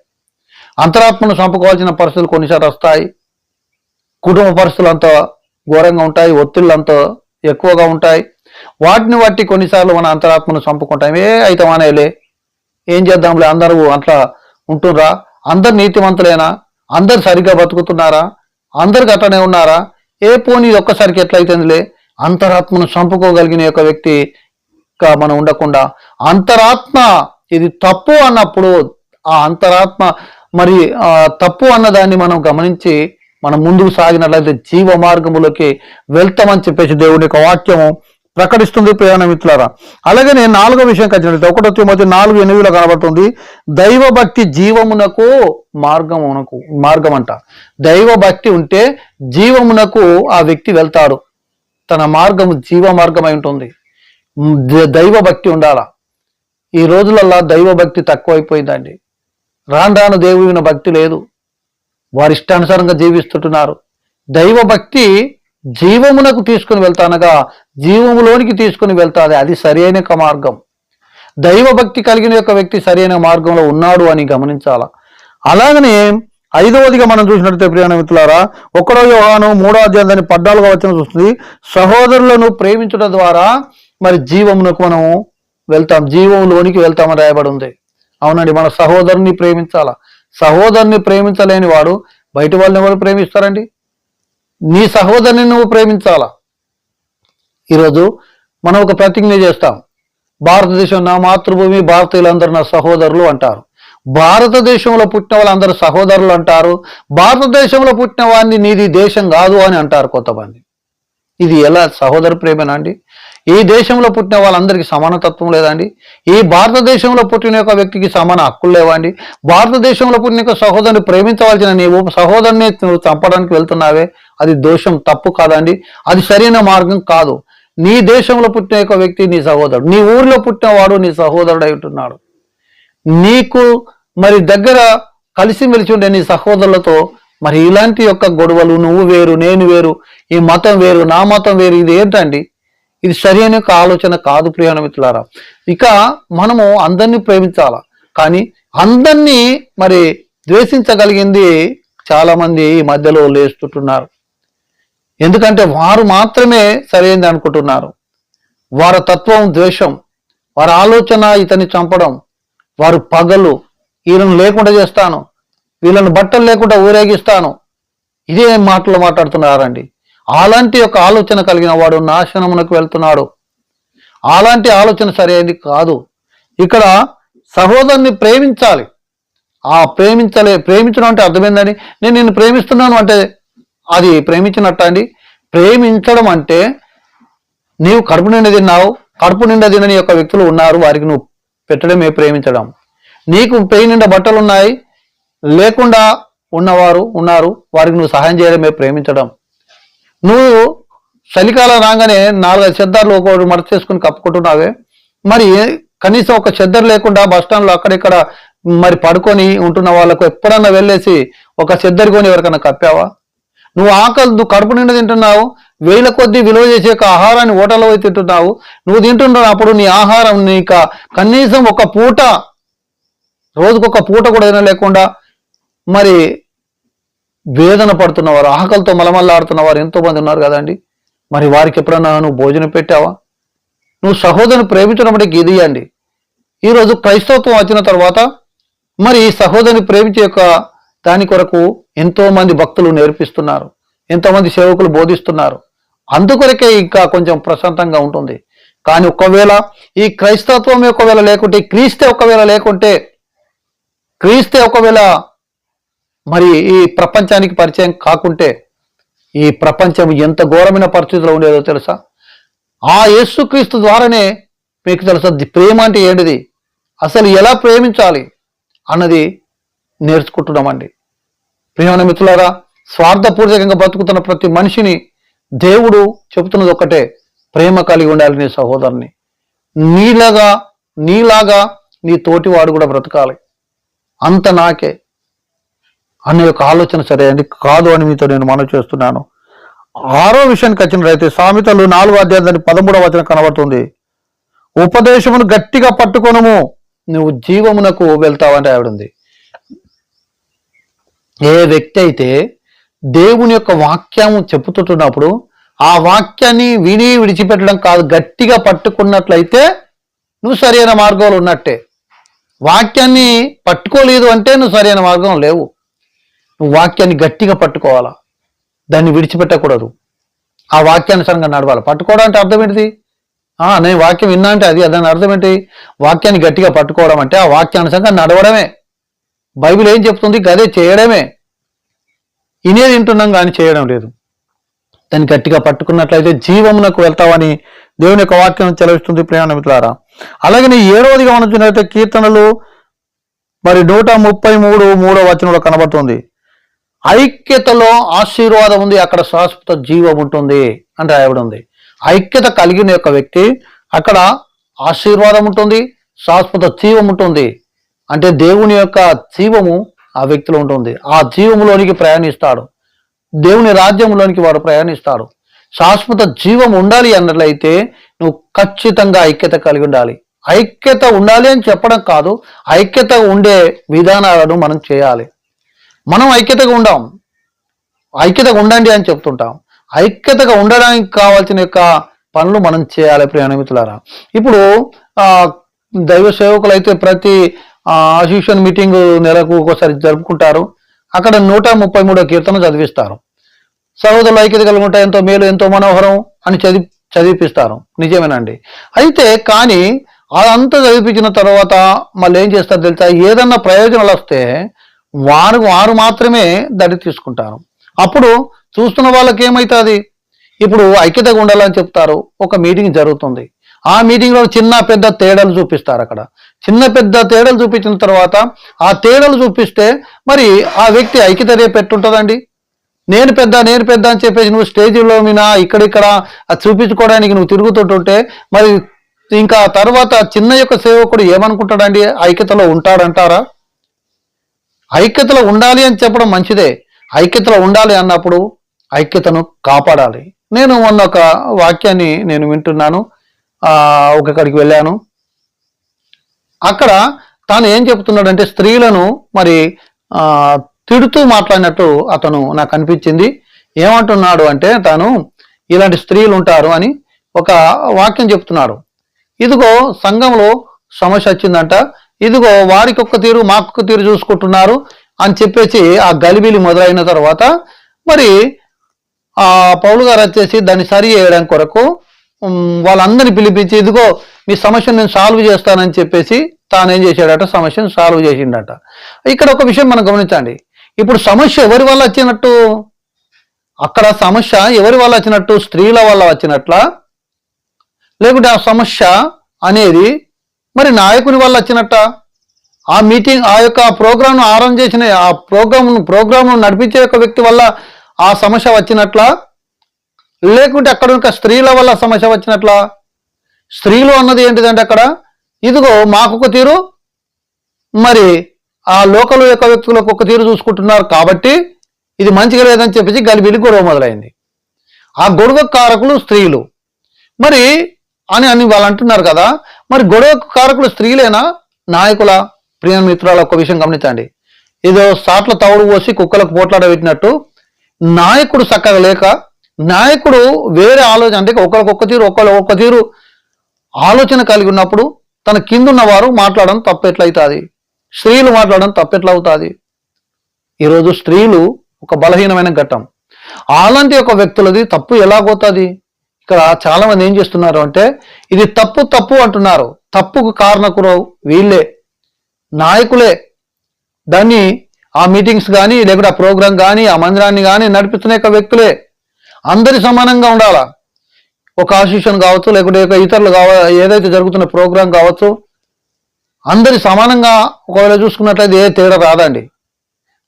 అంతరాత్మను చంపుకోవాల్సిన పరిస్థితులు కొన్నిసార్లు వస్తాయి. కుటుంబ పరిస్థితులు అంత ఘోరంగా ఉంటాయి, ఒత్తిళ్ళు అంత ఎక్కువగా ఉంటాయి. వాటిని బట్టి కొన్నిసార్లు మన అంతరాత్మను చంపుకుంటాం. అయితే మానేలే, ఏం చేద్దాంలే, అందరూ అట్లా ఉంటున్నారా, అందరు నీతివంతులేనా, అందరు సరిగ్గా బతుకుతున్నారా, అందరికి అట్లనే ఉన్నారా, పోనీ ఒక్కసారికి ఎట్లయితుందిలే. అంతరాత్మను చంపుకోగలిగిన యొక్క వ్యక్తి మనం ఉండకుండా అంతరాత్మ ఇది తప్పు అన్నప్పుడు ఆ అంతరాత్మ మరి తప్పు అన్నదాన్ని మనం గమనించి మనం ముందుకు సాగినట్లయితే జీవ మార్గములోకి వెళ్తామని చెప్పేసి దేవుని యొక్క వాక్యము ప్రకటిస్తుంది ప్రియ మిత్రులారా. అలాగే 4వ విషయం వచ్చినట్లయితే 1 తిమోతి 4:8 కనబడుతుంది, దైవభక్తి జీవమునకు మార్గం అంట. దైవభక్తి ఉంటే జీవమునకు ఆ వ్యక్తి వెళ్తాడు. తన మార్గము జీవ మార్గమై ఉంటుంది. దైవభక్తి ఉండాలా. ఈ రోజులల్లా దైవభక్తి తక్కువైపోయిందండి. రాను దేవుని భక్తి లేదు, వారి ఇష్టానుసారంగా జీవిస్తుంటున్నారు. దైవభక్తి జీవమునకు తీసుకుని వెళ్తానగా జీవములోనికి తీసుకుని వెళ్తాది, అది సరైన మార్గం. దైవభక్తి కలిగిన యొక్క వ్యక్తి సరైన మార్గంలో ఉన్నాడు అని గమనించాల. అలాగనే 5వదిగా మనం చూసినట్లయితే ప్రియ మిత్రులారా 1 యోహాను 3వ అధ్యాయం 14వ వచనం చూస్తుంది, సహోదరులను ప్రేమించడం ద్వారా మరి జీవమునకు మనం వెళ్తాం, జీవంలోనికి వెళ్తామని రాయబడి ఉంది. అవునండి, మన సహోదరుని ప్రేమించాలా. సహోదరుని ప్రేమించలేని వాడు బయట వాళ్ళని ఎవరు ప్రేమిస్తారండి? నీ సహోదరుని నువ్వు ప్రేమించాలా. ఈరోజు మనం ఒక ప్రతిజ్ఞ చేస్తాం, భారతదేశం నా మాతృభూమి, భారతీయులందరూ నా సహోదరులు అంటారు. భారతదేశంలో పుట్టిన వాళ్ళందరూ సహోదరులు అంటారు. భారతదేశంలో పుట్టిన వాడిని నీది దేశం కాదు అని అంటారు కొంతమంది. ఇది ఎలా సహోదర ప్రేమనా అండి? ఈ దేశంలో పుట్టిన వాళ్ళందరికీ సమానతత్వం లేదండి? ఈ భారతదేశంలో పుట్టిన యొక్క వ్యక్తికి సమాన హక్కులు లేవండి? భారతదేశంలో పుట్టిన యొక్క సహోదరుని ప్రేమించవలసిన నీవు సహోదరుని నువ్వు చంపడానికి వెళ్తున్నావే, అది దోషం, తప్పు కాదండి. అది సరైన మార్గం కాదు. నీ దేశంలో పుట్టిన యొక్క వ్యక్తి నీ సహోదరుడు, నీ ఊరిలో పుట్టిన వాడు నీ సహోదరుడు అయి ఉంటున్నాడు. నీకు మరి దగ్గర కలిసిమెలిసి ఉండే నీ సహోదరులతో మరి ఇలాంటి యొక్క గొడవలు, నువ్వు వేరు నేను వేరు, ఈ మతం వేరు నా మతం వేరు, ఇది ఏంటండి? ఇది సరైన ఆలోచన కాదు ప్రియ మిత్రులారా. ఇక మనము అందరినీ ప్రేమించాల, కానీ అందరినీ మరి ద్వేషించగలిగింది చాలా మంది ఈ మధ్యలో లేస్తుంటున్నారు. ఎందుకంటే వారు మాత్రమే సరైనది అనుకుంటున్నారు. వారి తత్వం ద్వేషం, వారి ఆలోచన ఇతన్ని చంపడం, వారు పగలు, వీళ్ళను లేకుండా చేస్తాను, వీళ్ళను బట్టలు లేకుండా ఊరేగిస్తాను, ఇదే మాటలు మాట్లాడుతున్నారండి. అలాంటి యొక్క ఆలోచన కలిగిన వాడు నాశనమునకు వెళ్తున్నాడు. అలాంటి ఆలోచన సరైనది కాదు. ఇక్కడ సహోదరుని ప్రేమించాలి. ఆ ప్రేమించడం అంటే అర్థమైందని, నేను నిన్ను ప్రేమిస్తున్నాను అంటే అది ప్రేమించినట్ట అండి? ప్రేమించడం అంటే నీవు కడుపు నిండా తిన్నావు, కడుపు నిండా తినని యొక్క వ్యక్తులు ఉన్నారు, వారికి నువ్వు పెట్టడమే ప్రేమించడం. నీకు పెయి నిండా బట్టలు ఉన్నాయి, లేకుండా ఉన్నవారు ఉన్నారు, వారికి నువ్వు సహాయం చేయడమే ప్రేమించడం. నువ్వు చలికాలం రాగానే 4-5 చెద్దర్లు ఒకటి మడత చేసుకుని కప్పుకుంటున్నావే, మరి కనీసం ఒక చెద్దరు లేకుండా బస్టాండ్లో అక్కడిక్కడ మరి పడుకొని ఉంటున్న వాళ్ళకు ఎప్పుడన్నా వెళ్ళేసి ఒక చెద్దరు కొని ఎవరికన్నా కప్పావా? నువ్వు కడుపు నిండా తింటున్నావు, 1000 కొద్దీ విలువ చేసే ఆహారాన్ని హోటల్లో పోయి తింటున్నావు. నువ్వు తింటున్నప్పుడు నీ ఆహారం నీకు కనీసం ఒక పూట, రోజుకొక పూట కూడా తినలేకుండా మరి వేదన పడుతున్నవారు, ఆకలితో మలమల్లాడుతున్నవారు ఎంతో మంది ఉన్నారు కదండి. మరి వారికి ఎప్పుడన్నా నువ్వు భోజనం పెట్టావా? నువ్వు సహోదరుని ప్రేమించడం అంటే ఇది అండి. ఈరోజు క్రైస్తవత్వం వచ్చిన తర్వాత మరి సహోదరుని ప్రేమించే యొక్క దాని కొరకు ఎంతో మంది భక్తులు నేర్పిస్తున్నారు, ఎంతో మంది సేవకులు బోధిస్తున్నారు. అందుకొరకే ఇంకా కొంచెం ప్రశాంతంగా ఉంటుంది. కానీ ఒకవేళ ఈ క్రైస్తవత్వం ఒకవేళ లేకుంటే, క్రీస్తే ఒకవేళ మరి ఈ ప్రపంచానికి పరిచయం కాకుంటే ఈ ప్రపంచం ఎంత ఘోరమైన పరిస్థితిలో ఉండేదో తెలుసా? ఆ యేసుక్రీస్తు ద్వారానే మీకు తెలుసా ప్రేమ అంటే ఏంటిది, అసలు ఎలా ప్రేమించాలి అన్నది నేర్చుకుంటున్నామండి. ప్రియమైన మిత్రులారా, స్వార్థపూర్వకంగా బతుకుతున్న ప్రతి మనిషిని దేవుడు చెబుతున్నది ఒక్కటే, ప్రేమ కలిగి ఉండాలి నీ సహోదరుని. నీలాగా నీ తోటివాడు కూడా బ్రతకాలి, అంత నాకే అనే యొక్క ఆలోచన సరే అండి కాదు అని మీతో నేను మనవి చేస్తున్నాను. 6వ విషయానికి వచ్చినట్లయితే సామెతలు 4వ అధ్యాయం 13వ వచనం కనబడుతుంది. ఉపదేశమును గట్టిగా పట్టుకొనుము, నువ్వు జీవమునకు వెళ్తావంటే ఆవిడుంది. ఏ వ్యక్తి అయితే దేవుని యొక్క వాక్యము చెప్పుతుంటున్నప్పుడు ఆ వాక్యాన్ని విని విడిచిపెట్టడం కాదు, గట్టిగా పట్టుకున్నట్లయితే నువ్వు సరైన మార్గంలో ఉన్నట్టే. వాక్యాన్ని పట్టుకోలేదు అంటే నువ్వు సరైన మార్గం లేవు. నువ్వు వాక్యాన్ని గట్టిగా పట్టుకోవాలా, దాన్ని విడిచిపెట్టకూడదు. ఆ వాక్యానుసారంగా నడవాలి. పట్టుకోవడం అంటే అర్థం ఏంటిది? నేను వాక్యం విన్నా అంటే దాని అర్థం ఏంటి? వాక్యాన్ని గట్టిగా పట్టుకోవడం అంటే ఆ వాక్యానుసారంగా నడవడమే. బైబిల్ ఏం చెప్తుంది? గదే చేయడమే. ఇనేది వింటున్నాం కానీ చేయడం లేదు. దాన్ని గట్టిగా పట్టుకున్నట్లయితే జీవమునకు వెళ్తావని దేవుని యొక్క వాక్యం చెలవిస్తుంది. ప్రియమైన మిత్రులారా, అలాగే 7వదిగా మనం చూసినట్లయితే కీర్తనలు మరి 133 వచనంలో కనబడుతుంది, ఐక్యతలో ఆశీర్వాదం ఉంది, అక్కడ శాశ్వత జీవం ఉంటుంది అంటే రాయబడి ఉంది. ఐక్యత కలిగిన యొక్క వ్యక్తి అక్కడ ఆశీర్వాదం ఉంటుంది, శాశ్వత జీవం ఉంటుంది. అంటే దేవుని యొక్క జీవము ఆ వ్యక్తిలో ఉంటుంది. ఆ జీవములోనికి ప్రయాణిస్తాడు, దేవుని రాజ్యంలోనికి వాడు ప్రయాణిస్తాడు. శాశ్వత జీవం ఉండాలి అన్నట్లయితే నువ్వు ఖచ్చితంగా ఐక్యత కలిగి ఉండాలి. ఐక్యత ఉండాలి అని చెప్పడం కాదు, ఐక్యత ఉండే విధానాలను మనం చేయాలి. మనం ఐక్యతగా ఉండండి అని చెప్తుంటాం. ఐక్యతగా ఉండడానికి కావాల్సిన యొక్క పనులు మనం చేయాలి. ప్రియమైన మిత్రులారా, ఇప్పుడు దైవ సేవకులు అయితే ప్రతి అసోసియేషన్ మీటింగ్ నెలకు ఒకసారి జరుపుకుంటారు. అక్కడ 133వ కీర్తన చదివిస్తారు. సహోదరులు ఐక్యత కలిగి ఉంటాయి, ఎంతో మేలు ఎంతో మనోహరం అని చదివిపిస్తారు. నిజమేనండి. అయితే కానీ అదంతా చదివిపించిన తర్వాత మళ్ళీ ఏం చేస్తారు తెలుసా? ఏదన్నా ప్రయోజనాలు వస్తే వారు మాత్రమే దడి తీసుకుంటారు. అప్పుడు చూస్తున్న వాళ్ళకి ఏమవుతుంది? ఇప్పుడు ఐక్యతగా ఉండాలని చెప్తారు, ఒక మీటింగ్ జరుగుతుంది. ఆ మీటింగ్లో చిన్న పెద్ద తేడాలు చూపిస్తారు. అక్కడ చిన్న పెద్ద తేడాలు చూపించిన తర్వాత ఆ తేడాలు చూపిస్తే మరి ఆ వ్యక్తి ఐక్యత రేపు పెట్టుంటుందండి. నేను పెద్ద అని చెప్పేసి నువ్వు స్టేజ్లో మీద ఇక్కడ అది చూపించుకోవడానికి నువ్వు తిరుగుతుంటుంటే మరి ఇంకా తర్వాత చిన్న యొక్క సేవకుడు ఏమనుకుంటాడండి? ఐక్యతలో ఉంటాడంటారా? ఐక్యతలో ఉండాలి అని చెప్పడం మంచిదే. ఐక్యతలో ఉండాలి అన్నప్పుడు ఐక్యతను కాపాడాలి. నేను మొన్న ఒక వాక్యాన్ని నేను వింటున్నాను, ఒకక్కడికి వెళ్ళాను. అక్కడ తాను ఏం చెప్తున్నాడంటే స్త్రీలను మరి తిడుతూ మాట్లాడినట్టు అతను నాకు అనిపించింది. ఏమంటున్నాడు అంటే తాను ఇలాంటి స్త్రీలు ఉంటారు అని ఒక వాక్యం చెప్తున్నాడు. ఇదిగో సంఘంలో సమస్య వచ్చిందంట, ఇదిగో వారికి ఒక్క తీరు మాకొక్క తీరు చూసుకుంటున్నారు అని చెప్పేసి ఆ గలిబిలి మొదలైన తర్వాత మరి ఆ పౌలు గారు వచ్చేసి దాన్ని సరి చేయడం కొరకు వాళ్ళందరినీ పిలిపించి ఇదిగో మీ సమస్యను నేను సాల్వ్ చేస్తానని చెప్పేసి తాను ఏం చేశాడట? సమస్యను సాల్వ్ చేసిండట. ఇక్కడ ఒక విషయం మనం గమనించండి. ఇప్పుడు సమస్య ఎవరి వల్ల వచ్చినట్టు? అక్కడ సమస్య ఎవరి వల్ల వచ్చినట్టు? స్త్రీల వల్ల వచ్చినట్లా, లేకుంటే ఆ సమస్య అనేది మరి నాయకుని వల్ల వచ్చినట్ట? ఆ మీటింగ్ ఆ యొక్క ప్రోగ్రామ్ను ఆరంభం చేసిన ఆ ప్రోగ్రామ్ను నడిపించే యొక్క వ్యక్తి వల్ల ఆ సమస్య వచ్చినట్లా, లేకుంటే అక్కడ ఉన్న స్త్రీల వల్ల సమస్య వచ్చినట్లా? స్త్రీలు అన్నది ఏంటిదంటే అక్కడ ఇదిగో మాకొక తీరు, మరి ఆ లోకల్ యొక్క వ్యక్తులకు ఒక తీరు చూసుకుంటున్నారు కాబట్టి ఇది మంచిగా లేదని చెప్పేసి గలిబిలి గొడవ మొదలైంది. ఆ గొడవ కారకులు స్త్రీలు మరి అని వాళ్ళు అంటున్నారు కదా. మరి గొడవ కారకులు స్త్రీలేనా నాయకుల? ప్రియ మిత్రుల ఒక విషయం గమనించండి. ఏదో సాట్ల తవుడు పోసి కుక్కలకు పోట్లాడ పెట్టినట్టు నాయకుడు చక్కగా లేక, నాయకుడు వేరే ఆలోచన అంటే ఒక్క తీరు ఆలోచన కలిగి ఉన్నప్పుడు తన కిందున్న వారు మాట్లాడడం తప్పెట్లయితుంది? స్త్రీలు మాట్లాడడం తప్పెట్లా అవుతుంది? ఈరోజు స్త్రీలు ఒక బలహీనమైన ఘట్టం. అలాంటి ఒక వ్యక్తులది తప్పు ఎలాగోతుంది? ఇక్కడ చాలా మంది ఏం చేస్తున్నారు అంటే ఇది తప్పు తప్పు అంటున్నారు. తప్పుకు కారణకులు వీళ్ళే, నాయకులే. దాన్ని ఆ మీటింగ్స్ కానీ లేకపోతే ఆ ప్రోగ్రాం కానీ ఆ మందిరాన్ని కానీ నడిపిస్తున్న యొక్క వ్యక్తులే. అందరి సమానంగా ఉండాలా. ఒక అసోసియేషన్ కావచ్చు లేకపోతే ఇతరులు ఏదైతే జరుగుతున్న ప్రోగ్రాం కావచ్చు, అందరి సమానంగా ఒకవేళ చూసుకున్నట్లయితే ఏ తేడా రాదండి.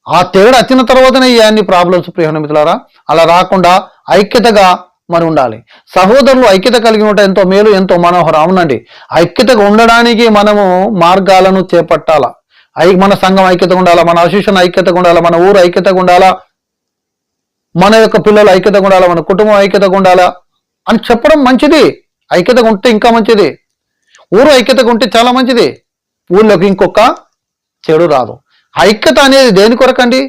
ఆ తేడా వచ్చిన తర్వాతనే ఇవన్నీ ప్రాబ్లమ్స్ ప్రియమైన మిత్రులారా. అలా రాకుండా ఐక్యతగా మనం ఉండాలి. సహోదరులు ఐక్యత కలిగి ఉంటే ఎంతో మేలు, ఎంతో మనోహరం. అవునండి, ఐక్యతగా ఉండడానికి మనము మార్గాలను చేపట్టాలా. మన సంఘం ఐక్యతగా ఉండాలా, మన అసోసియేషన్ ఐక్యతగా ఉండాలా, మన ఊరు ఐక్యతగా ఉండాలా, మన యొక్క పిల్లలు ఐక్యతగా ఉండాలా, మన కుటుంబం ఐక్యతగా ఉండాలా అని చెప్పడం మంచిది. ఐక్యతగా ఉంటే ఇంకా మంచిది. ఊరు ఐక్యతగా ఉంటే చాలా మంచిది. ఊళ్ళోకి ఇంకొక చెడు రాదు. ఐక్యత అనేది దేని కొరకండి?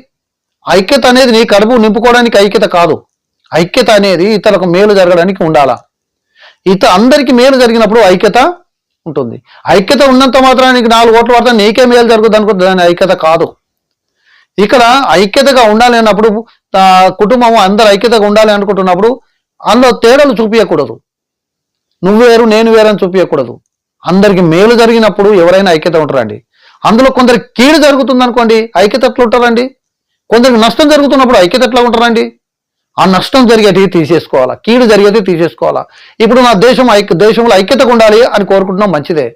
ఐక్యత అనేది నీ కడుపు నింపుకోవడానికి ఐక్యత కాదు. ఐక్యత అనేది ఇతరులకు మేలు జరగడానికి ఉండాలా. అందరికీ మేలు జరిగినప్పుడు ఐక్యత ఉంటుంది. ఐక్యత ఉన్నంత మాత్రానికి 4 ఓట్లు పడతా నీకే మేలు జరుగుతుంది అనుకుంటే దాని ఐక్యత కాదు. ఇక్కడ ఐక్యతగా ఉండాలి అన్నప్పుడు కుటుంబం అందరు ఐక్యతగా ఉండాలి అనుకుంటున్నప్పుడు అందులో తేడాలు చూపించకూడదు. నువ్వు వేరు నేను వేరు అని చూపించకూడదు. అందరికి మేలు జరిగినప్పుడు ఎవరైనా ఐక్యత ఉంటారండి. అందులో కొందరికి కీడు జరుగుతుంది అనుకోండి, ఐక్యత ఎట్లా ఉంటారండి? కొందరికి నష్టం జరుగుతున్నప్పుడు ఐక్యత ఎట్లా ఉంటారండి? ఆ నష్టం జరిగేటివి తీసేసుకోవాలా, కీడు జరిగేది తీసేసుకోవాలా. ఇప్పుడు నా దేశంలో ఐక్యతగా ఉండాలి అని కోరుకుంటున్నాం, మంచిదే.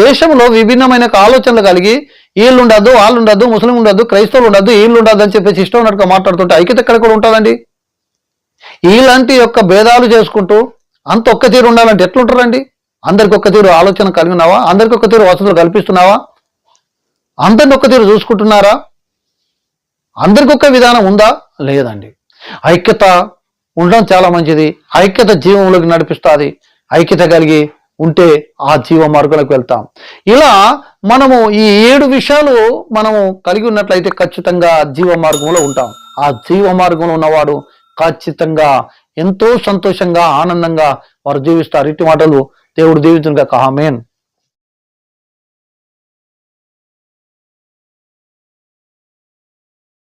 దేశంలో విభిన్నమైన ఆలోచనలు కలిగి వీళ్ళు ఉండద్దు, వాళ్ళు ఉండద్దు, ముస్లిం ఉండద్దు, క్రైస్తవులు ఉండద్దు, వీళ్ళు ఉండద్దు అని చెప్పేసి ఇష్టం ఉన్నట్టుగా మాట్లాడుతుంటే ఐక్యత ఎక్కడ కూడా ఉంటుందండి? ఇలాంటి యొక్క భేదాలు చేసుకుంటూ అంత ఒక్క తీరు ఉండాలంటే ఎట్లుంటారండి? అందరికి ఒక్క తీరు ఆలోచన కలిగినావా? అందరికి ఒక్క తీరు వసతులు కల్పిస్తున్నావా? అందరిని ఒక్క తీరు చూసుకుంటున్నారా? అందరికి ఒక్క విధానం ఉందా? లేదండి. ఐక్యత ఉండడం చాలా మంచిది. ఐక్యత జీవంలోకి నడిపిస్తుంది. ఐక్యత కలిగి ఉంటే ఆ జీవ మార్గంలోకి వెళ్తాం. ఇలా మనము ఈ 7 విషయాలు మనము కలిగి ఉన్నట్లయితే ఖచ్చితంగా జీవ మార్గంలో ఉంటాం. ఆ జీవ మార్గంలో ఉన్నవాడు ఖచ్చితంగా ఎంతో సంతోషంగా ఆనందంగా వారు జీవిస్తారు. ఇట్టి మాటలు దేవుడు దీవించును గాక. ఆమేన్.